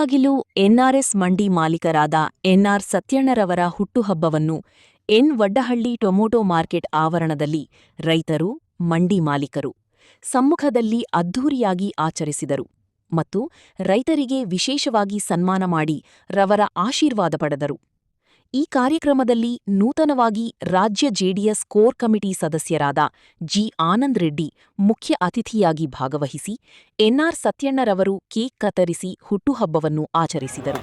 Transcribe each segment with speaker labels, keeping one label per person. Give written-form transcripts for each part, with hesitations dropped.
Speaker 1: ಮುಳಬಾಗಿಲು ಎನ್ಆರ್ಎಸ್ ಮಂಡಿ ಮಾಲೀಕರಾದ ಎನ್ಆರ್ ಸತ್ಯಣ್ಣರವರ ಹುಟ್ಟುಹಬ್ಬವನ್ನು N Vaddahalli tomato market ಆವರಣದಲ್ಲಿ ರೈತರು, ಮಂಡಿ ಮಾಲೀಕರು ಸಮ್ಮುಖದಲ್ಲಿ ಅದ್ಧೂರಿಯಾಗಿ ಆಚರಿಸಿದರು ಮತ್ತು ರೈತರಿಗೆ ವಿಶೇಷವಾಗಿ ಸನ್ಮಾನ ಮಾಡಿ ರವರ ಆಶೀರ್ವಾದ ಪಡೆದರು. ಈ ಕಾರ್ಯಕ್ರಮದಲ್ಲಿ ನೂತನವಾಗಿ ರಾಜ್ಯ ಜೆಡಿಎಸ್ ಕೋರ್ ಕಮಿಟಿ ಸದಸ್ಯರಾದ ಜಿ. ಆನಂದ್ ರೆಡ್ಡಿ ಮುಖ್ಯ ಅತಿಥಿಯಾಗಿ ಭಾಗವಹಿಸಿ ಎನ್ಆರ್ ಸತ್ಯಣ್ಣರವರು ಕೇಕ್ ಕತ್ತರಿಸಿ ಹುಟ್ಟುಹಬ್ಬವನ್ನು ಆಚರಿಸಿದರು.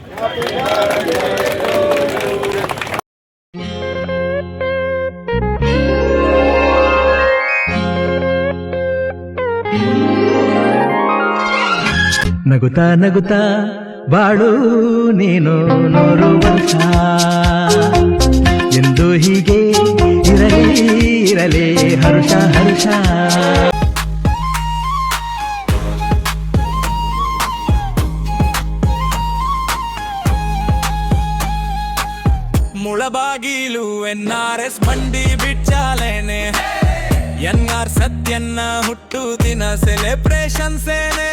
Speaker 2: ನಗುತ್ತಾ ನಗುತ್ತಾ ಬಾಳು ನೀನು 100 ವರ್ಷ ಎಂದು ಹೀಗೆ ಇರಲಿ ಇರಲಿ ಹರ್ಷ ಹರ್ಷ.
Speaker 3: ಮುಳಬಾಗಿಲು ಎನ್ಆರ್ಎಸ್ ಮಂಡಿ ಬಿಟ್ಟಾಲೇನೆ ಎನ್ಆರ್ ಸತ್ಯನ್ನ ಹುಟ್ಟು ದಿನ ಸೆಲೆಬ್ರೇಷನ್ ಸೇನೆ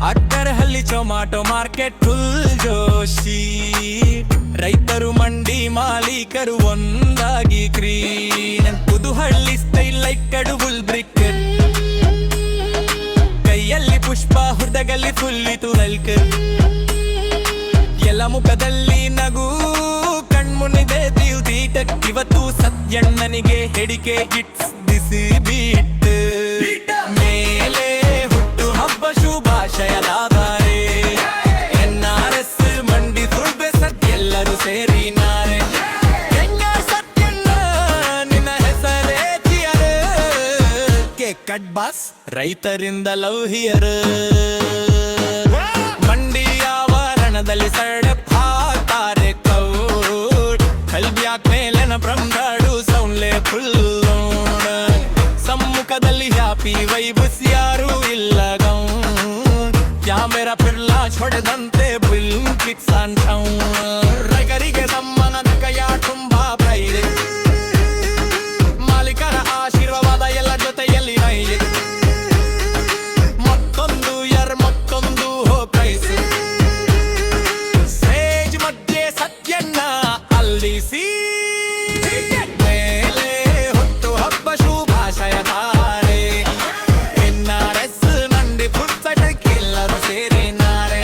Speaker 3: ಅಕ್ಕರಹಳ್ಳಿ ಟೊಮಾಟೊ ಮಾರ್ಕೆಟ್ ಫುಲ್ ಜೋಶಿ ರೈತರು ಮಂಡಿ ಮಾಲೀಕರು ಒಂದಾಗಿ ಕ್ರೀನ್ ಪುದುಹಳ್ಳಿ ಸ್ಟೈಲ್ ಲೈಟ್ ಫುಲ್ ಬ್ರಿಕ್ ಕೈಯಲ್ಲಿ ಪುಷ್ಪ ಹುದಗಲ್ಲಿ ಫುಲ್ಲಿತು ಲೈಕ್ ಎಲ್ಲ ಮುಖದಲ್ಲಿ ನಗು ಕಣ್ಮುನಿದೆ ತೀಟಕ್ ಇವತ್ತು ಸತ್ಯಣ್ಣನಿಗೆ ಹೆಡಿಕೆ ಗಿಟ್ಸ್ ದಿಸಿ ಬೀಟ್ ಮೇಲೆ ಹುಟ್ಟು ಹಬ್ಬ ಶುಭಾಶಯದಾದರೆ ಎನ್ಆರ್ಎಸ್ ಮಂಡಿ ತುಳ್ಬೆ ಎಲ್ಲರೂ ಸೇರಿ ನಾರೆ ಎನ್ಆರ್ ಸತ್ಯಣ್ಣ ನಿನ್ನ ಹೆಸರೇ ಚಿಯರ್ ಕೇಕ್ ಕಟ್ ಬಾಸ್ ರೈತರಿಂದ ಲವ್ ಹಿಯರ್ ಮಂಡಿ ಆವರಣದಲ್ಲಿ ಸಡಪ್ ಹಾಕ್ತಾರೆ ಕೌಟ್ ಕಲ್ಬ್ಯಾಕ್ ಮೇಲೆನ ಬ್ರಹ್ಮಾಡು ಸೌಂಡ್ಲೆ ಫುಲ್ ಸಮ್ಮುಖದಲ್ಲಿ ಹ್ಯಾಪಿ ವೈಬ್ಸ್ ಯಾರು ಇಲ್ಲ ಕ್ಯಾಮೆರಾ ಪಿರ್ಲಾ ಹೊಡೆದಂತೆ ಬಿಲ್ ಕಿಕ್ಸ್ ಅಂಡ್ ರೈತರಿಗೆ ಸಮ್ಮನದ ಕೈಯ ತುಂಬಾ ಪ್ರೈದೆ ಮಾಲೀಕರ ಆಶೀರ್ವಾದ ಎಲ್ಲ ಜೊತೆಯಲ್ಲಿ ನೈಜೆ ಮತ್ತೊಂದು ಪ್ರೈಸ್ ಸ್ಟೇಜ್ ಮಧ್ಯೆ ಸತ್ಯಣ್ಣ ಅಲ್ಲಿಸಿ ಮೇಲೆ ಹುಟ್ಟು ಹಬ್ಬ ಶುಭಾಶಯತಾರೆ ಎನ್ಆರ್ಎಸ್ ಮಂಡಿ ಪುಸ್ತಕ ಎಲ್ಲರೂ ಸೇರಿ ನಾರೆ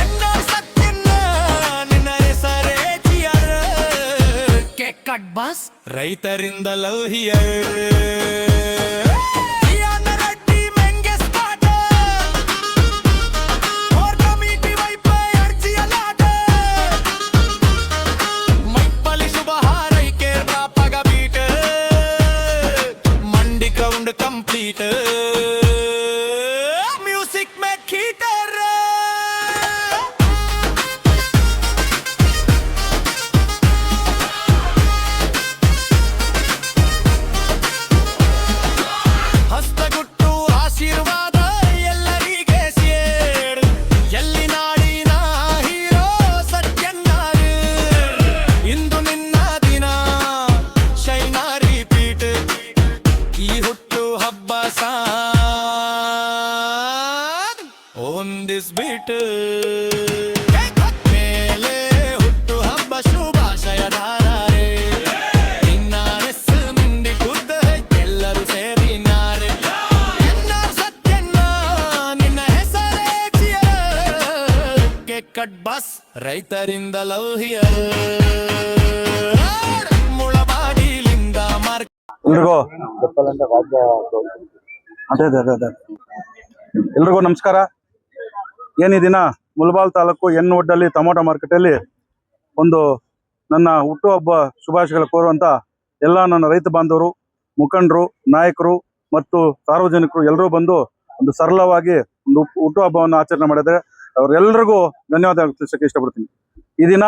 Speaker 3: ಎನ್ಆರ್ ಸತ್ಯಣ್ಣ ನಿನ್ನ ಹೆಸರೇ ಚಿಯರ್ ಕೇಕ್ ಕಟ್ ಬಾಸ್ ರೈತರಿಂದ love here complete music make heater ಹಸ್ತಗುಟ್ಟು ಆಶೀರ್ವಾದ ಎಲ್ಲರಿಗೆ ಸೇರ್ ಎಲ್ಲಿ ನಾಡಿನ ಹೀರೋ ಸತ್ಯಣ್ಣರು ಇಂದು ನಿನ್ನ ದಿನ ಶೈನಾ ರಿಪೀಟ್ ಈ ಹುಟ್ಟು ಹಬ್ಬ ಸಾಂಗ್ on this beat ಮೇಲೆ ಹುಟ್ಟು ಹಬ್ಬ ಶುಭಾಶಯದಾರೆ ಎನ್ಆರ್ಎಸ್ ಮಂಡಿ ಖುದ್ದ ಎಲ್ಲರೂ ಸೇರಿ ನಾರೆ ಎನ್ಆರ್ ಸತ್ಯಣ್ಣ ನಿನ್ನ ಹೆಸರೇ ಚಿಯರ್ ಕೇಕ್ ಕಟ್ ಬಾಸ್ ರೈತರಿಂದ ಲವ್ ಹಿಯರ್ ಮುಳಬಾಗಿಲಿಂದ ಮಾರ್ಕ್
Speaker 4: ಎಲ್ರಿಗೂ ನಮಸ್ಕಾರ. ಈ ದಿನ ಮುಳಬಾಲ್ ತಾಲೂಕು ಎನ್ ವಡ್ಡಹಳ್ಳಿ ಟೊಮೊಟೊ ಮಾರ್ಕೆಟಲ್ಲಿ ಒಂದು ನನ್ನ ಹುಟ್ಟುಹಬ್ಬ ಶುಭಾಶಯಗಳು ಕೋರುವಂತ ಎಲ್ಲ ನನ್ನ ರೈತ ಬಾಂಧವರು, ಮುಖಂಡರು, ನಾಯಕರು ಮತ್ತು ಸಾರ್ವಜನಿಕರು ಎಲ್ಲರೂ ಬಂದು ಒಂದು ಸರಳವಾಗಿ ಒಂದು ಹುಟ್ಟುಹಬ್ಬವನ್ನು ಆಚರಣೆ ಮಾಡಿದ್ದಾರೆ. ಅವರೆಲ್ಲರಿಗೂ ಧನ್ಯವಾದ ತಿಳಿಸಕ್ಕೆ ಇಷ್ಟಪಡ್ತೀನಿ. ಈ ದಿನ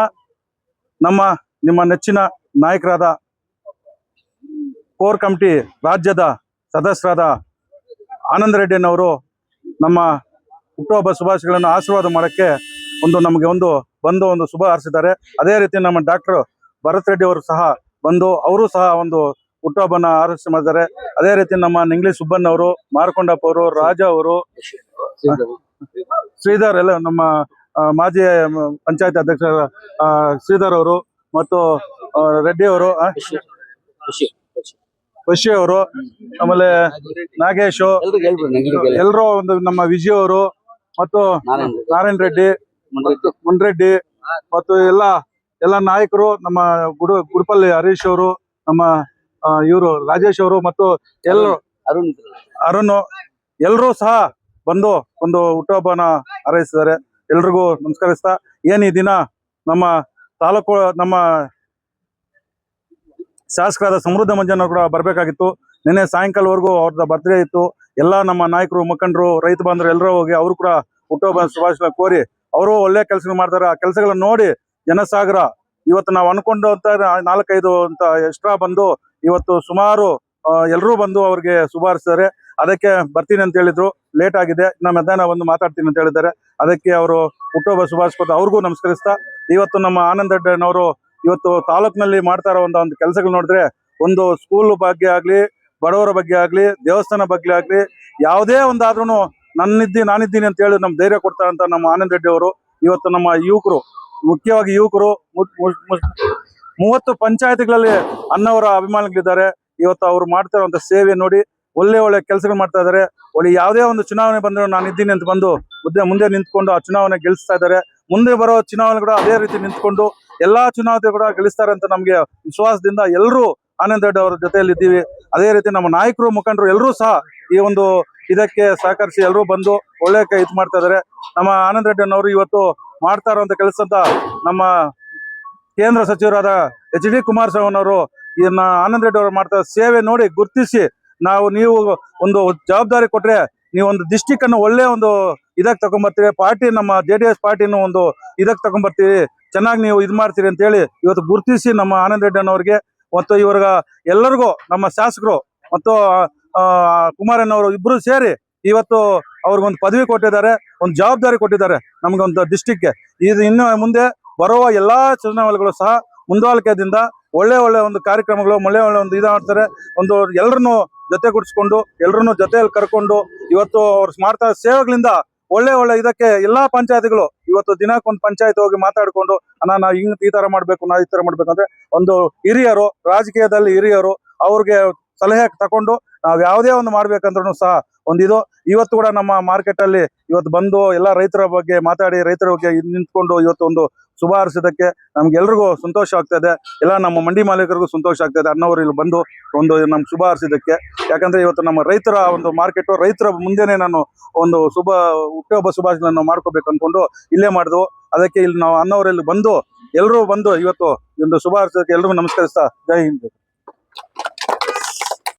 Speaker 4: ನಿಮ್ಮ ನೆಚ್ಚಿನ ನಾಯಕರಾದ ಕೋರ್ ಕಮಿಟಿ ರಾಜ್ಯದ ಸದಸ್ಯರಾದ ಆನಂದ್ ರೆಡ್ಡಿಯವರು ನಮ್ಮ ಹುಟ್ಟುಹಬ್ಬ ಶುಭಾಶಯಗಳನ್ನು ಆಶೀರ್ವಾದ ಮಾಡೋಕ್ಕೆ ನಮಗೆ ಒಂದು ಶುಭ ಹಾರೈಸಿದ್ದಾರೆ. ಅದೇ ರೀತಿ ನಮ್ಮ ಡಾಕ್ಟರ್ ಭರತ್ ರೆಡ್ಡಿ ಅವರು ಸಹ ಬಂದು ಅವರು ಸಹ ಒಂದು ಹುಟ್ಟುಹಬ್ಬನ ಆರೈಕೆ ಮಾಡಿದ್ದಾರೆ. ಅದೇ ರೀತಿ ನಮ್ಮ ನಿಂಗ್ಲಿ ಸುಬ್ಬಣ್ಣ ಅವರು, ಮಾರ್ಕೊಂಡಪ್ಪ ಅವರು, ರಾಜ ಅವರು, ಶ್ರೀಧರ್ ಎಲ್ಲ ನಮ್ಮ ಮಾಜಿ ಪಂಚಾಯತ್ ಅಧ್ಯಕ್ಷ ಶ್ರೀಧರ್ ಅವರು ಮತ್ತು ರೆಡ್ಡಿ ಅವರು, ಬಶಿ ಅವರು, ಆಮೇಲೆ ನಾಗೇಶ್, ಎಲ್ಲರೂ ಒಂದು ನಮ್ಮ ವಿಜಯ್ ಅವರು ಮತ್ತು ನಾರಾಯಣ್ ರೆಡ್ಡಿ, ಮುನ್ರೆಡ್ಡಿ ಮತ್ತು ಎಲ್ಲ ನಾಯಕರು, ನಮ್ಮ ಗುಡುಪಲ್ಲಿ ಹರೀಶ್ ಅವರು, ನಮ್ಮ ಇವರು ರಾಜೇಶ್ ಅವರು ಮತ್ತು ಅರುಣ್ ಎಲ್ಲರೂ ಸಹ ಬಂದು ಒಂದು ಹುಟ್ಟುಹಬ್ಬನ ಹಾರೈಸಿದ್ದಾರೆ. ಎಲ್ರಿಗೂ ನಮಸ್ಕರಿಸ್ತಾ, ಏನ್ ಈ ದಿನ ನಮ್ಮ ತಾಲೂಕು ನಮ್ಮ ಶಾಸಕರಾದ ಸಮೃದ್ಧ ಮಂಜಣ್ಣ ಕೂಡ ಬರ್ಬೇಕಾಗಿತ್ತು. ನಿನ್ನೆ ಸಾಯಂಕಾಲವರೆಗೂ ಅವ್ರದ್ದು ಬರ್ತ್ಡೇ ಇತ್ತು. ಎಲ್ಲಾ ನಮ್ಮ ನಾಯಕರು, ಮುಖಂಡರು, ರೈತ ಬಾಂಧವರು ಎಲ್ಲರೂ ಹೋಗಿ ಅವರು ಕೂಡ ಹುಟ್ಟುಹಬ್ಬ ಶುಭಾಶಯ ಕೋರಿ ಅವರು ಒಳ್ಳೆ ಕೆಲಸ ಮಾಡ್ತಾರೆ. ಆ ಕೆಲಸಗಳನ್ನ ನೋಡಿ ಜನಸಾಗರ ಇವತ್ತು ನಾವು ಅನ್ಕೊಂಡು ಅಂತ 4-5 ಅಂತ ಎಕ್ಸ್ಟ್ರಾ ಬಂದು ಇವತ್ತು ಸುಮಾರು ಎಲ್ಲರೂ ಬಂದು ಅವ್ರಿಗೆ ಶುಭಾರಿಸಿದ್ದಾರೆ. ಅದಕ್ಕೆ ಬರ್ತೀನಿ ಅಂತ ಹೇಳಿದ್ರು, ಲೇಟ್ ಆಗಿದೆ, ಇನ್ನ ಮಧ್ಯಾಹ್ನ ಬಂದು ಮಾತಾಡ್ತೀನಿ ಅಂತ ಹೇಳಿದ್ದಾರೆ. ಅದಕ್ಕೆ ಅವರು ಹುಟ್ಟುಹಬ್ಬ ಶುಭಾಶಯ ಅವ್ರಿಗೂ ನಮಸ್ಕರಿಸ್ತಾ, ಇವತ್ತು ನಮ್ಮ ಆನಂದ್ ಅಡ್ಡನವರು ಇವತ್ತು ತಾಲೂಕಿನಲ್ಲಿ ಮಾಡ್ತಾ ಇರೋ ಒಂದು ಕೆಲಸಗಳು ನೋಡಿದ್ರೆ, ಒಂದು ಸ್ಕೂಲ್ ಬಗ್ಗೆ ಆಗ್ಲಿ, ಬಡವರ ಬಗ್ಗೆ ಆಗ್ಲಿ, ದೇವಸ್ಥಾನ ಬಗ್ಗೆ ಆಗ್ಲಿ, ಯಾವುದೇ ಒಂದಾದ್ರೂ ನಾನಿದ್ದೀನಿ ಅಂತ ಹೇಳಿ ನಮ್ ಧೈರ್ಯ ಕೊಡ್ತಾರಂತ ನಮ್ಮ ಆನಂದ್ ರೆಡ್ಡಿ ಅವರು ಇವತ್ತು ನಮ್ಮ ಯುವಕರು, ಮುಖ್ಯವಾಗಿ ಯುವಕರು 30 ಪಂಚಾಯತ್ಗಳಲ್ಲಿ ಅನ್ನವರ ಅಭಿಮಾನಿಗಳಿದ್ದಾರೆ. ಇವತ್ತು ಅವ್ರು ಮಾಡ್ತಾ ಇರುವಂತ ಸೇವೆ ನೋಡಿ ಒಳ್ಳೆ ಕೆಲಸಗಳು ಮಾಡ್ತಾ ಇದ್ದಾರೆ. ಒಳ್ಳೆ ಯಾವುದೇ ಒಂದು ಚುನಾವಣೆ ಬಂದ್ರು ನಾನು ಇದ್ದೀನಿ ಅಂತ ಬಂದು ಮುಂದೆ ನಿಂತ್ಕೊಂಡು ಆ ಚುನಾವಣೆ ಗೆಲ್ಲಿಸ್ತಾ ಇದ್ದಾರೆ. ಮುಂದೆ ಬರೋ ಚುನಾವಣೆ ಕೂಡ ಅದೇ ರೀತಿ ನಿಂತ್ಕೊಂಡು ಎಲ್ಲಾ ಚುನಾವಣೆ ಕೂಡ ಗೆಲ್ಲಿಸ್ತಾರೆ ಅಂತ ನಮ್ಗೆ ವಿಶ್ವಾಸದಿಂದ ಎಲ್ಲರೂ ಆನಂದ್ ರೆಡ್ಡಿ ಅವರ ಜೊತೆಯಲ್ಲಿ ಇದ್ದೀವಿ. ಅದೇ ರೀತಿ ನಮ್ಮ ನಾಯಕರು, ಮುಖಂಡರು ಎಲ್ಲರೂ ಸಹ ಈ ಒಂದು ಇದಕ್ಕೆ ಸಹಕರಿಸಿ ಎಲ್ಲರೂ ಬಂದು ಒಳ್ಳೆ ಇದು ಮಾಡ್ತಾ ಇದ್ದಾರೆ. ನಮ್ಮ ಆನಂದ್ ರೆಡ್ಡಿ ಅವರು ಇವತ್ತು ಮಾಡ್ತಾ ಇರುವಂತ ಕೆಲಸ ಅಂತ ನಮ್ಮ ಕೇಂದ್ರ ಸಚಿವರಾದ HD ಕುಮಾರಸ್ವಾಮಿ ಅವರು ಇದನ್ನ ಆನಂದ್ ರೆಡ್ಡಿ ಅವರು ಮಾಡ್ತಾ ಸೇವೆ ನೋಡಿ ಗುರುತಿಸಿ, ನೀವು ಒಂದು ಜವಾಬ್ದಾರಿ ಕೊಟ್ರೆ ನೀವು ಒಂದು ಡಿಸ್ಟಿಕ್ ಅನ್ನು ಒಳ್ಳೆ ಒಂದು ಇದಕ್ಕೆ ತಗೊಂಡ್ಬರ್ತೀವಿ, ಪಾರ್ಟಿ ನಮ್ಮ JDS ಪಾರ್ಟಿನೂ ಒಂದು ಇದಕ್ಕೆ ತಗೊಂಡ್ಬರ್ತೀವಿ, ಚೆನ್ನಾಗಿ ನೀವು ಇದು ಮಾಡ್ತೀರಿ ಅಂತ ಹೇಳಿ ಇವತ್ತು ಗುರುತಿಸಿ ನಮ್ಮ ಆನಂದ್ ರೆಡ್ಡಿ ಅವ್ರಿಗೆ ಮತ್ತು ಇವ್ರಿಗೆ ಎಲ್ಲರಿಗೂ ನಮ್ಮ ಶಾಸಕರು ಮತ್ತು ಕುಮಾರಣ್ಣವರು ಇಬ್ರು ಸೇರಿ ಇವತ್ತು ಅವ್ರಿಗೊಂದು ಪದವಿ ಕೊಟ್ಟಿದ್ದಾರೆ, ಒಂದು ಜವಾಬ್ದಾರಿ ಕೊಟ್ಟಿದ್ದಾರೆ ನಮ್ಗೊಂದು ಡಿಸ್ಟಿಕ್ಗೆ. ಇದು ಇನ್ನು ಮುಂದೆ ಬರುವ ಎಲ್ಲಾ ಚುನಾವಣೆಗಳು ಸಹ ಮುಂದಾಳಿಕೆಯಿಂದ ಒಳ್ಳೆ ಒಂದು ಕಾರ್ಯಕ್ರಮಗಳು, ಒಳ್ಳೆ ಒಂದು ಇದು ಮಾಡ್ತಾರೆ. ಒಂದು ಎಲ್ಲರನ್ನು ಜೊತೆಗೂಡಿಸ್ಕೊಂಡು ಎಲ್ಲರನ್ನು ಜೊತೆಯಲ್ಲಿ ಕರ್ಕೊಂಡು ಇವತ್ತು ಅವ್ರು ಮಾಡ್ತಾ ಸೇವೆಗಳಿಂದ ಒಳ್ಳೆ ಇದಕ್ಕೆ ಎಲ್ಲಾ ಪಂಚಾಯತ್ಗಳು ಇವತ್ತು ದಿನಕ್ಕೊಂದು ಪಂಚಾಯತ್ ಹೋಗಿ ಮಾತಾಡ್ಕೊಂಡು ನಾವು ಈ ತರ ಮಾಡ್ಬೇಕು, ನಾವು ಈ ತರ ಮಾಡ್ಬೇಕು ಅಂದ್ರೆ ಒಂದು ಹಿರಿಯರು, ರಾಜಕೀಯದಲ್ಲಿ ಹಿರಿಯರು, ಅವ್ರಿಗೆ ಸಲಹೆ ತಕೊಂಡು ನಾವ್ ಯಾವುದೇ ಒಂದು ಮಾಡ್ಬೇಕಂದ್ರೂ ಸಹ ಒಂದಿದು. ಇವತ್ತು ಕೂಡ ನಮ್ಮ ಮಾರ್ಕೆಟ್ ಅಲ್ಲಿ ಇವತ್ತು ಬಂದು ಎಲ್ಲ ರೈತರ ಬಗ್ಗೆ ಮಾತಾಡಿ, ರೈತರ ಬಗ್ಗೆ ನಿಂತ್ಕೊಂಡು ಇವತ್ತು ಒಂದು ಶುಭ ಹಾರೈಸಿದ್ದಕ್ಕೆ ನಮ್ಗೆಲ್ರಿಗೂ ಸಂತೋಷ ಆಗ್ತಾ ಇದೆ. ಎಲ್ಲ ನಮ್ಮ ಮಂಡಿ ಮಾಲೀಕರಿಗೂ ಸಂತೋಷ ಆಗ್ತಾ ಇದೆ ಅಣ್ಣವರು ಇಲ್ಲಿ ಬಂದು ಒಂದು ನಮ್ ಶುಭ ಹಾರೈಸಿದ್ದಕ್ಕೆ. ಯಾಕಂದ್ರೆ ಇವತ್ತು ನಮ್ಮ ರೈತರ ಒಂದು ಮಾರ್ಕೆಟ್, ರೈತರ ಮುಂದೆನೆ ನಾನು ಒಂದು ಹುಟ್ಟುಹಬ್ಬ ಶುಭಾಶಯಗಳನ್ನು ಮಾಡ್ಕೋಬೇಕು ಅನ್ಕೊಂಡು ಇಲ್ಲೇ ಮಾಡಿದ್ವು. ಅದಕ್ಕೆ ಇಲ್ಲಿ ನಾವು ಅಣ್ಣವರಲ್ಲಿ ಬಂದು ಎಲ್ಲರೂ ಬಂದು ಇವತ್ತು ಒಂದು ಶುಭ ಹಾರೈಸಿದ್ದಕ್ಕೆ ಎಲ್ರಿಗೂ ನಮಸ್ಕರಿಸ್ತಾ ಜೈ ಹಿಂದ್.